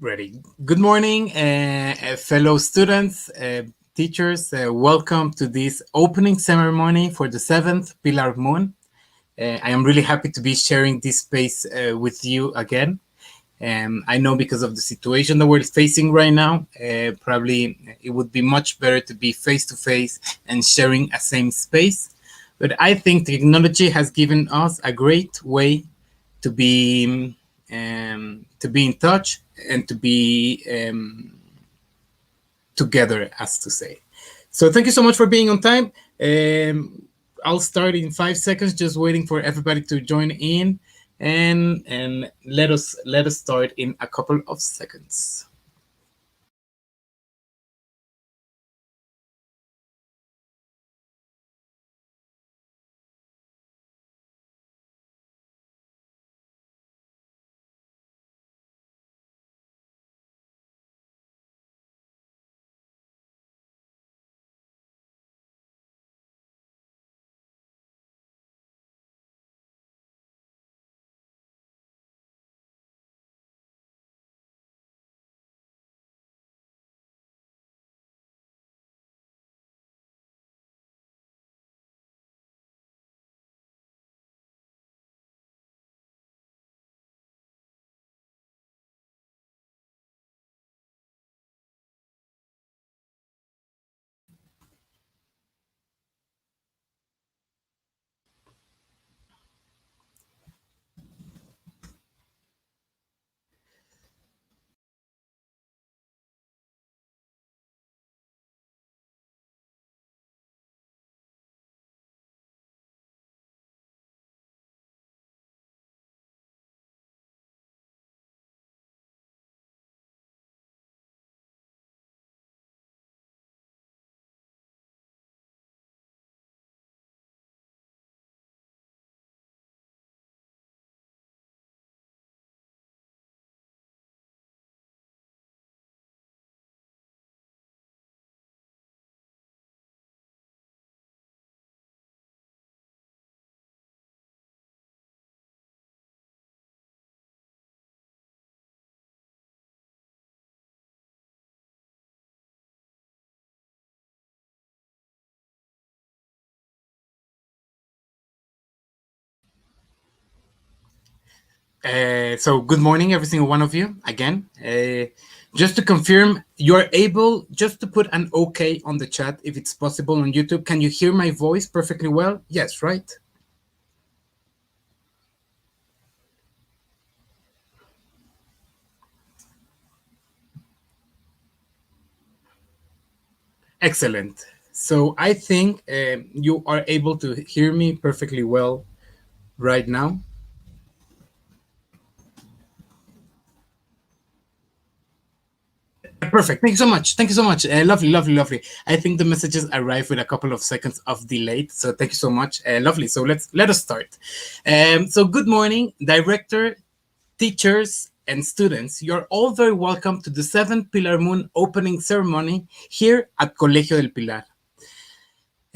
Ready. Good morning, fellow students, teachers. Welcome to this opening ceremony for the seventh Pilar Mun. I am really happy to be sharing this space with you again. I know because of the situation that we're facing right now, probably it would be much better to be face to face and sharing a same space. But I think technology has given us a great way to be in touch and to be together, as to say. So thank you so much for being on time. I'll start in 5 seconds, just waiting for everybody to join in, and let us start in a couple of seconds. So good morning, every single one of you again. Just to confirm, you are able just to put an OK on the chat if it's possible on YouTube. Can you hear my voice perfectly well? Yes, right? Excellent. So I think you are able to hear me perfectly well right now. Perfect. Thank you so much. Thank you so much. Lovely, lovely, lovely. I think the messages arrive with a couple of seconds of delay. So thank you so much. Lovely. So let us start. So good morning, director, teachers, and students. You're all very welcome to the 7th Pilar Mun opening ceremony here at Colegio del Pilar.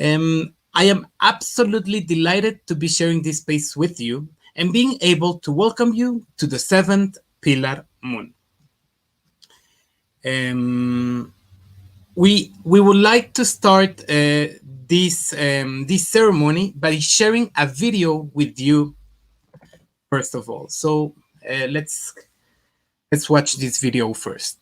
I am absolutely delighted to be sharing this space with you and being able to welcome you to the 7th Pilar Mun. We would like to start this ceremony by sharing a video with you first of all. So let's watch this video first.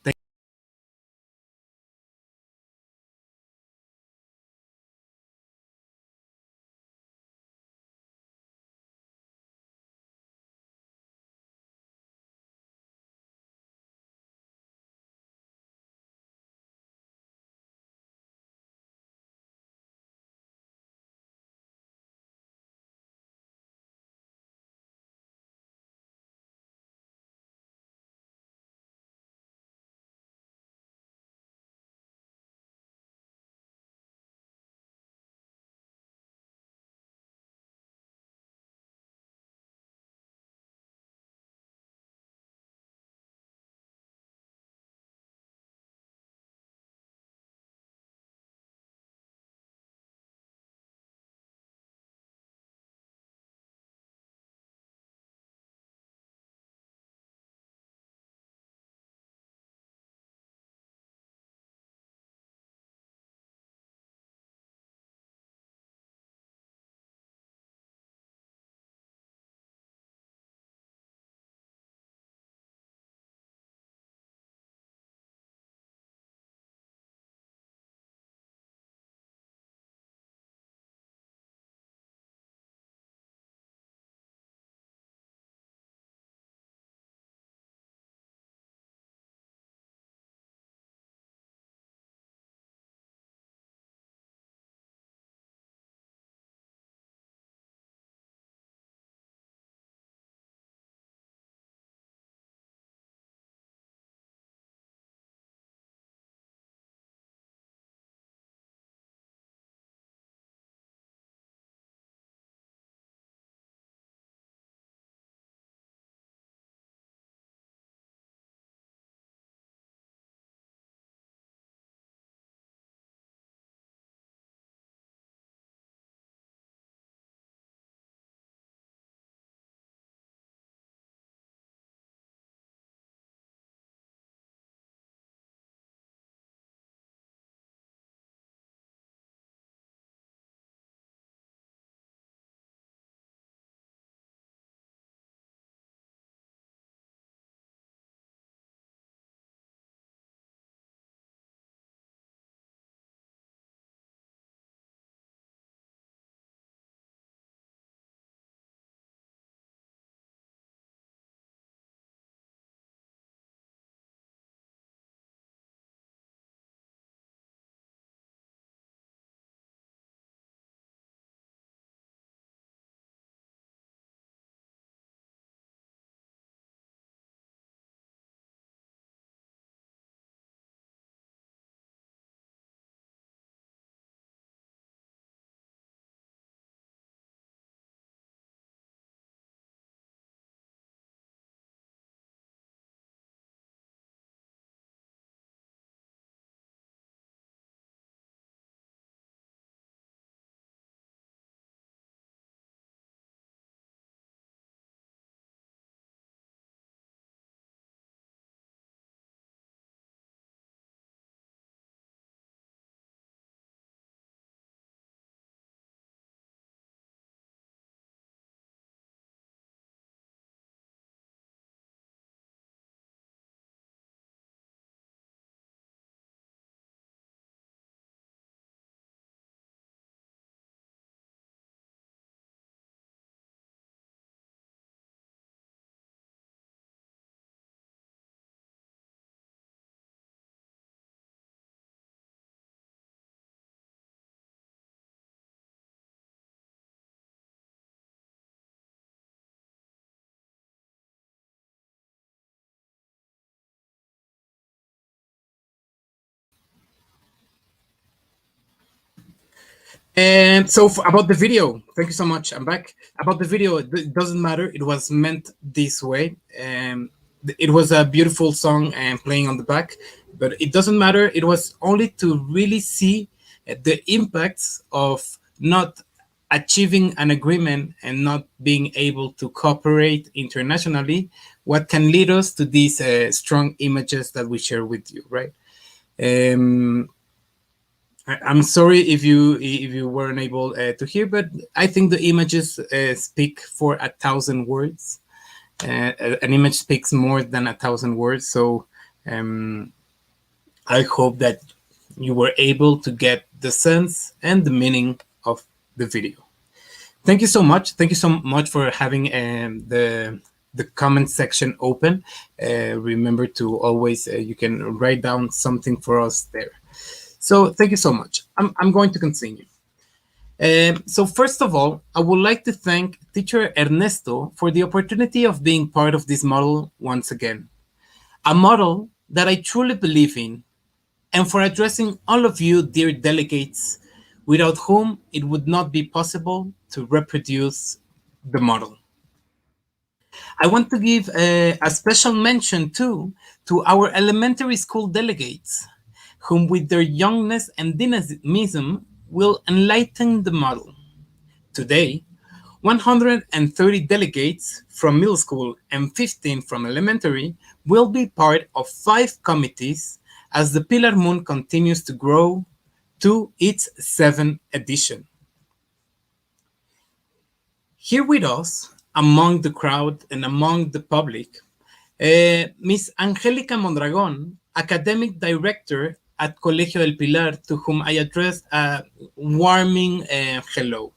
And so about the video, thank you so much. I'm back. About the video, it doesn't matter. It was meant this way. It was a beautiful song and playing on the back, but it doesn't matter. It was only to really see the impacts of not achieving an agreement and not being able to cooperate internationally, what can lead us to these strong images that we share with you, right? Um, I'm sorry if you weren't able to hear, but I think the images speak for 1,000 words. An image speaks more than 1,000 words. So um, I hope that you were able to get the sense and the meaning of the video. Thank you so much. Thank you so much for having the comment section open. Remember to always you can write down something for us there. So thank you so much. I'm going to continue. So first of all, I would like to thank teacher Ernesto for the opportunity of being part of this model once again. A model that I truly believe in, and for addressing all of you, dear delegates, without whom it would not be possible to reproduce the model. I want to give a special mention too to our elementary school delegates, whom with their youngness and dynamism will enlighten the model. Today, 130 delegates from middle school and 15 from elementary will be part of 5 committees as the Pilar Mun continues to grow to its 7th edition. Here with us, among the crowd and among the public, Miss Angélica Mondragón, Academic Director at Colegio del Pilar, to whom I addressed a warming hello.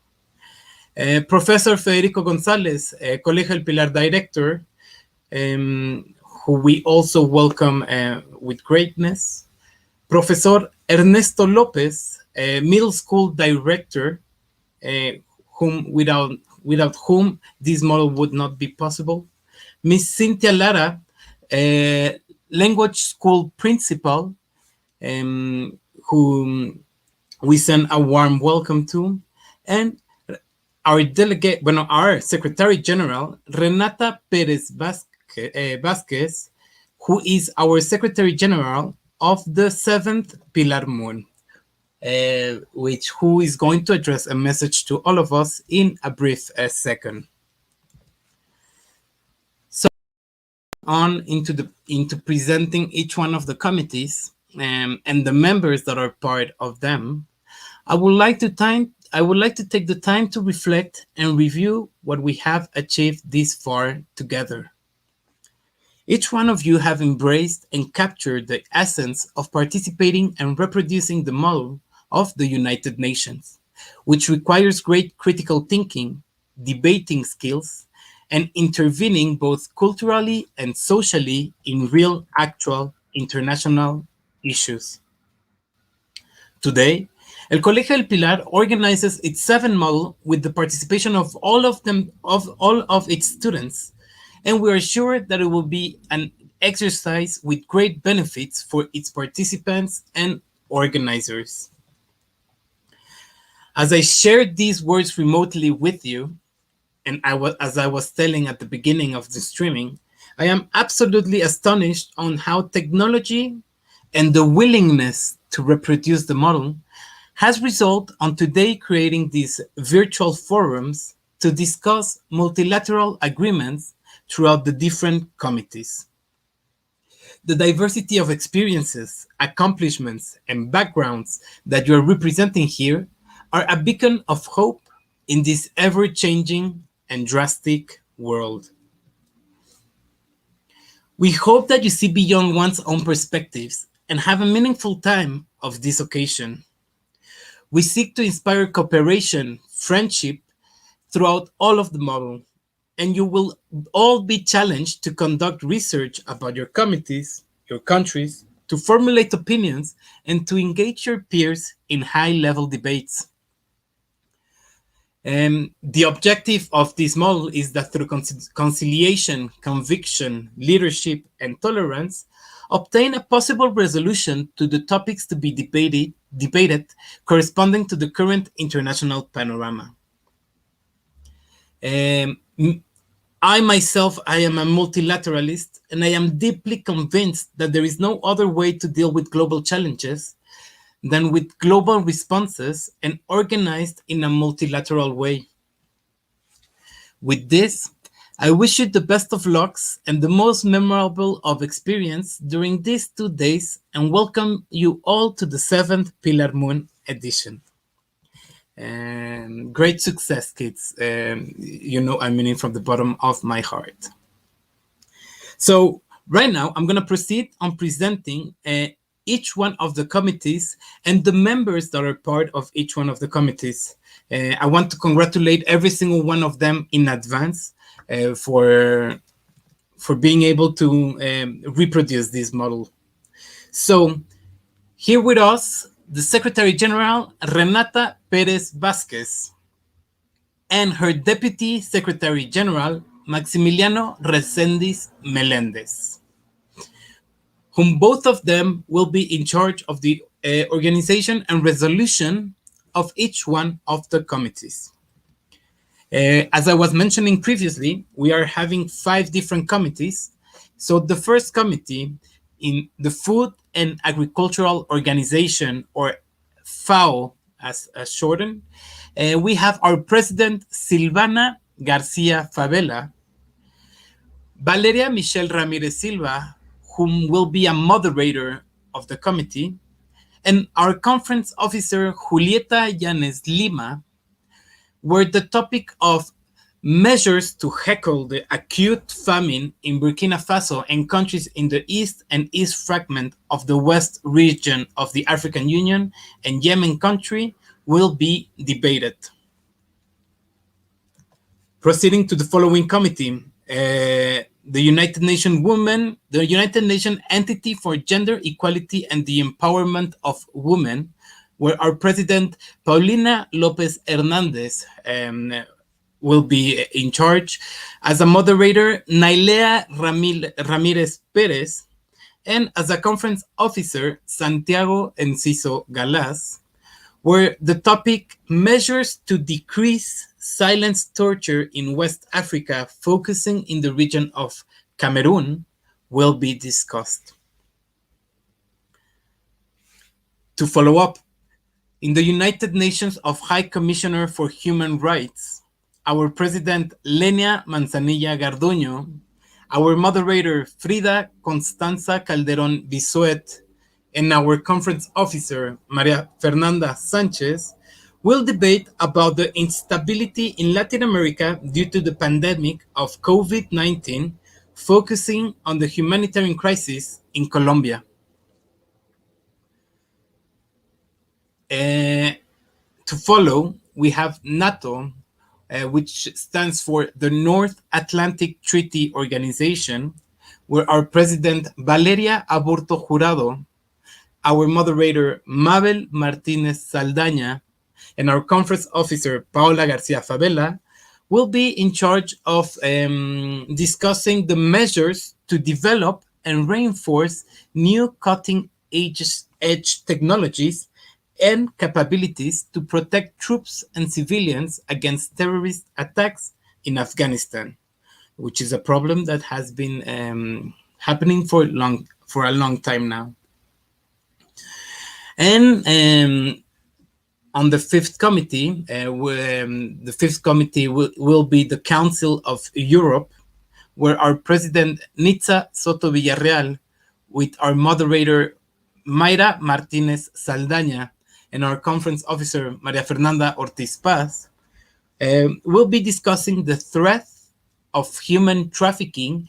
Professor Federico González, Colegio del Pilar Director, who we also welcome with greatness. Professor Ernesto López, Middle School Director, without whom this model would not be possible. Miss Cynthia Lara, Language School Principal, whom we send a warm welcome to, and our Secretary General, Renata Perez Vasquez, who is our Secretary General of the 7th Pilar Mun, who is going to address a message to all of us in a brief second. So on into presenting each one of the committees and the members that are part of them, I would like to take the time to reflect and review what we have achieved this far together. Each one of you have embraced and captured the essence of participating and reproducing the model of the United Nations, which requires great critical thinking, debating skills, and intervening both culturally and socially in real, actual, international issues. Today, El Colegio del Pilar organizes its 7th model with the participation of all of its students, and we are sure that it will be an exercise with great benefits for its participants and organizers. As I shared these words remotely with you, and as I was telling at the beginning of the streaming, I am absolutely astonished on how technology and the willingness to reproduce the model has resulted on today creating these virtual forums to discuss multilateral agreements throughout the different committees. The diversity of experiences, accomplishments, and backgrounds that you are representing here are a beacon of hope in this ever-changing and drastic world. We hope that you see beyond one's own perspectives and have a meaningful time of this occasion. We seek to inspire cooperation, friendship throughout all of the model, and you will all be challenged to conduct research about your committees, your countries, to formulate opinions, and to engage your peers in high-level debates. The objective of this model is that through conciliation, conviction, leadership, and tolerance, obtain a possible resolution to the topics to be debated corresponding to the current international panorama. I myself, I am a multilateralist, and I am deeply convinced that there is no other way to deal with global challenges than with global responses and organized in a multilateral way. With this, I wish you the best of lucks and the most memorable of experience during these 2 days, and welcome you all to the 7th Pilar Mun edition. And great success, kids. I mean it from the bottom of my heart. So right now, I'm going to proceed on presenting each one of the committees and the members that are part of each one of the committees. I want to congratulate every single one of them in advance for being able to reproduce this model. So here with us, the Secretary General, Renata Perez Vázquez, and her Deputy Secretary General, Maximiliano Reséndiz Meléndez, whom both of them will be in charge of the organization and resolution of each one of the committees. As I was mentioning previously, we are having 5 different committees. So the first committee in the Food and Agricultural Organization, or FAO as shortened, we have our president, Silvana Garcia Favela, Valeria Michelle Ramirez Silva, whom will be a moderator of the committee, and our conference officer, Julieta Yanes Lima, where the topic of measures to heckle the acute famine in Burkina Faso and countries in the east and east fragment of the west region of the African Union and Yemen country will be debated. Proceeding to the following committee, the United Nations Entity for Gender Equality and the Empowerment of Women, where our president, Paulina Lopez Hernandez, will be in charge. As a moderator, Nailea Ramirez Perez, and as a conference officer, Santiago Enciso Galaz, where the topic measures to decrease silence torture in West Africa, focusing in the region of Cameroon, will be discussed. To follow up, in the United Nations of High Commissioner for Human Rights, our president, Lenia Manzanilla Garduño, our moderator, Frida Constanza Calderón Bisuet, and our conference officer, Maria Fernanda Sanchez, will debate about the instability in Latin America due to the pandemic of COVID-19, focusing on the humanitarian crisis in Colombia. To follow, we have NATO, which stands for the North Atlantic Treaty Organization, where our president, Valeria Aburto Jurado, our moderator, Mabel Martinez Saldaña, and our conference officer, Paola Garcia Favela, will be in charge of discussing the measures to develop and reinforce new cutting-edge technologies and capabilities to protect troops and civilians against terrorist attacks in Afghanistan, which is a problem that has been happening for a long time now. And on the 5th committee, the 5th committee will be the Council of Europe, where our president, Nitza Soto Villarreal, with our moderator, Mayra Martinez Saldaña, and our conference officer, Maria Fernanda Ortiz Paz, will be discussing the threat of human trafficking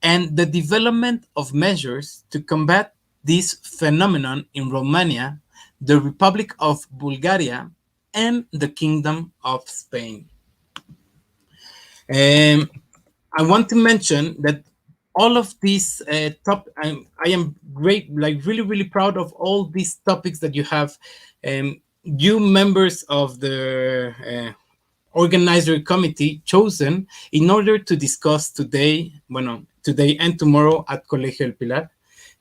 and the development of measures to combat this phenomenon in Romania, the Republic of Bulgaria, and the Kingdom of Spain. I want to mention that all of these I am really proud of all these topics that you have. You members of the organizer committee chosen in order to discuss today and tomorrow at Colegio El Pilar.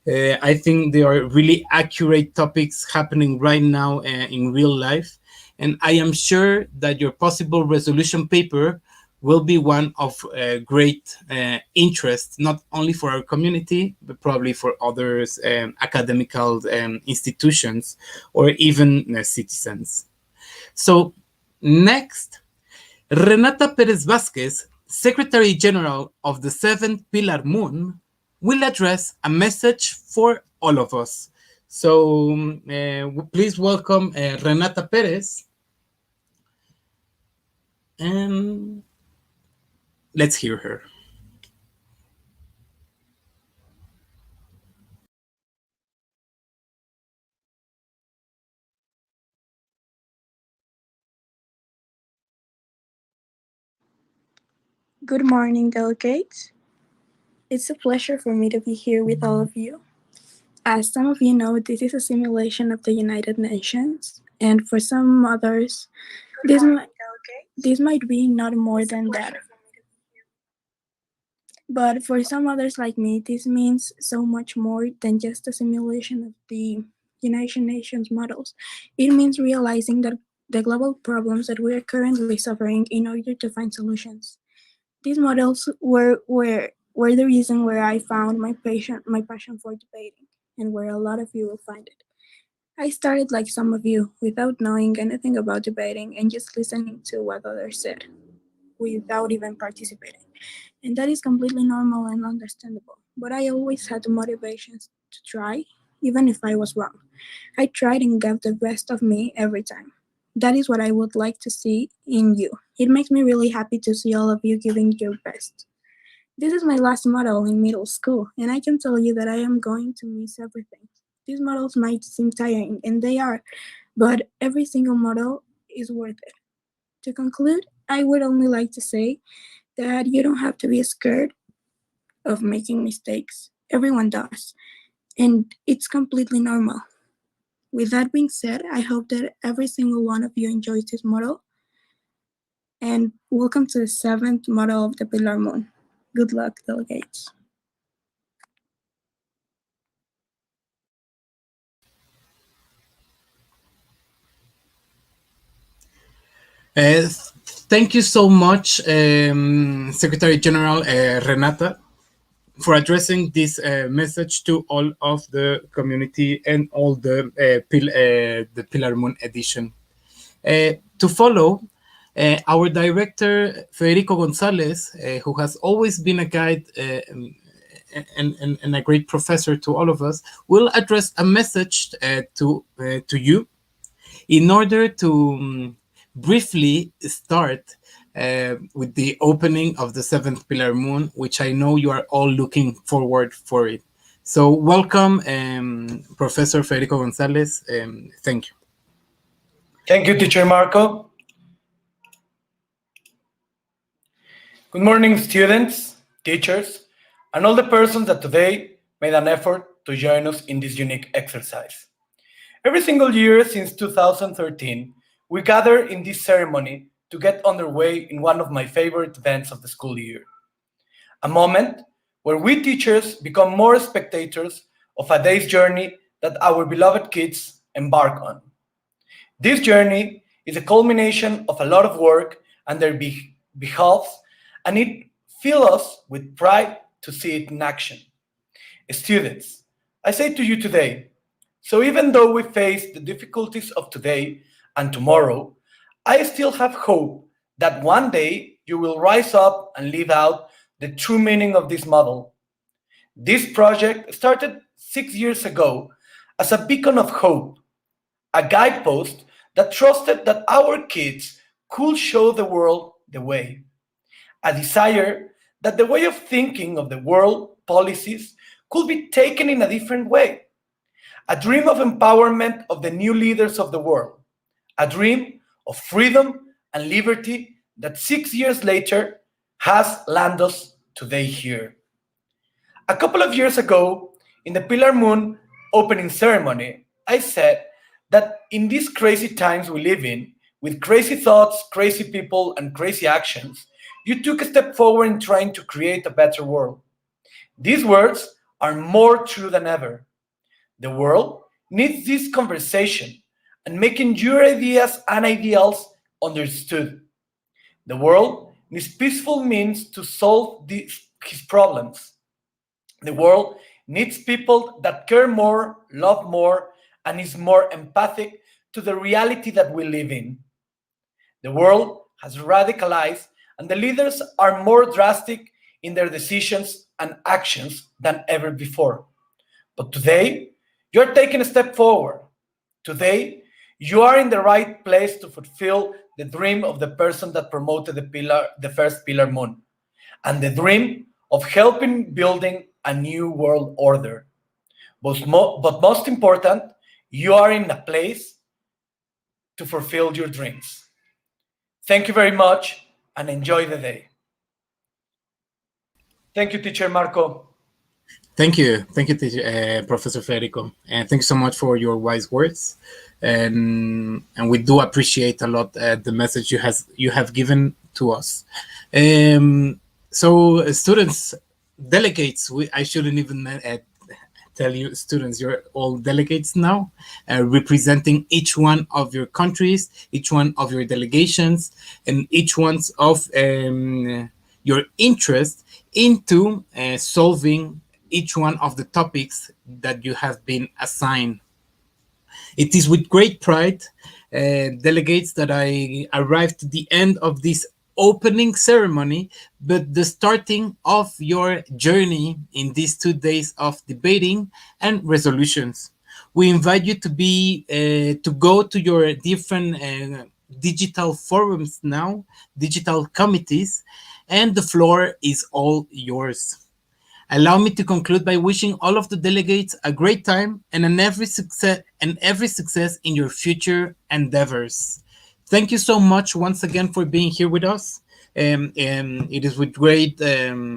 I think they are really accurate topics happening right now in real life. And I am sure that your possible resolution paper will be one of great interest, not only for our community, but probably for others, academical institutions, or even citizens. So, next, Renata Perez Vasquez, Secretary General of the Seventh Pilar Mun, will address a message for all of us. So please welcome Renata Perez, and let's hear her. Good morning, delegates. It's a pleasure for me to be here with all of you. As some of you know, this is a simulation of the United Nations, and for some others, this might be not more than that. But for some others like me, this means so much more than just a simulation of the United Nations models. It means realizing that the global problems that we are currently suffering in order to find solutions. These models were the reason where I found my passion for debating, and where a lot of you will find it. I started like some of you, without knowing anything about debating and just listening to what others said, without even participating. And that is completely normal and understandable. But I always had the motivations to try, even if I was wrong. I tried and gave the best of me every time. That is what I would like to see in you. It makes me really happy to see all of you giving your best. This is my last model in middle school, and I can tell you that I am going to miss everything. These models might seem tiring, and they are, but every single model is worth it. To conclude, I would only like to say that you don't have to be scared of making mistakes. Everyone does, and it's completely normal. With that being said, I hope that every single one of you enjoys this model, and welcome to the seventh model of the Pilar Mun. Good luck, delegates. Uh, Thank you so much, Secretary General Renata, for addressing this message to all of the community and all the Pilar Moon edition. To follow, our director Federico Gonzalez, who has always been a guide and a great professor to all of us, will address a message to you in order to briefly start with the opening of the seventh Pilar Moon, which I know you are all looking forward for it. So welcome, Professor Federico Gonzalez. Thank you. Thank you, Teacher Marco. Good morning, students, teachers, and all the persons that today made an effort to join us in this unique exercise. Every single year since 2013, we gather in this ceremony to get underway in one of my favorite events of the school year. A moment where we teachers become more spectators of a day's journey that our beloved kids embark on. This journey is a culmination of a lot of work and their behalves, and it fills us with pride to see it in action. Students, I say to you today, so even though we face the difficulties of today and tomorrow, I still have hope that one day you will rise up and live out the true meaning of this model. This project started 6 years ago as a beacon of hope, a guidepost that trusted that our kids could show the world the way, a desire that the way of thinking of the world policies could be taken in a different way, a dream of empowerment of the new leaders of the world, a dream of freedom and liberty that 6 years later has landed us today here. A couple of years ago, in the Pilar Moon opening ceremony, I said that in these crazy times we live in, with crazy thoughts, crazy people, and crazy actions, you took a step forward in trying to create a better world. These words are more true than ever. The world needs this conversation and making your ideas and ideals understood. The world needs peaceful means to solve his problems. The world needs people that care more, love more, and is more empathic to the reality that we live in. The world has radicalized, and the leaders are more drastic in their decisions and actions than ever before. But today, you're taking a step forward. Today, you are in the right place to fulfill the dream of the person that promoted the first Pilar Mun, and the dream of helping building a new world order. But most important, you are in a place to fulfill your dreams. Thank you very much and enjoy the day. Thank you, teacher Marco. Thank you, Professor Federico, and thanks so much for your wise words. And we do appreciate a lot the message you have given to us. So, students, delegates, I shouldn't even tell you, students, you're all delegates now, representing each one of your countries, each one of your delegations, and each one of your interest into solving each one of the topics that you have been assigned. It is with great pride, delegates, that I arrived to the end of this opening ceremony, but the starting of your journey in these 2 days of debating and resolutions. We invite you to go to your different digital forums now, digital committees, and the floor is all yours. Allow me to conclude by wishing all of the delegates a great time and every success in your future endeavors. Thank you so much once again for being here with us. And it is with great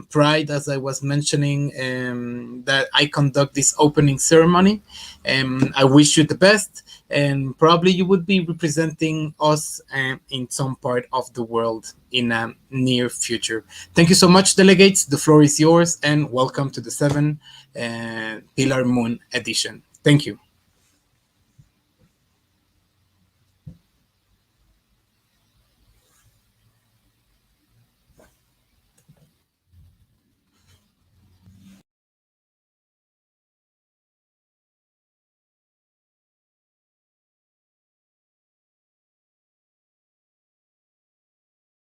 pride, as I was mentioning, that I conduct this opening ceremony. I wish you the best, and probably you would be representing us in some part of the world in a near future. Thank you so much, delegates. The floor is yours, and welcome to the VII Pilar Mun edition. Thank you.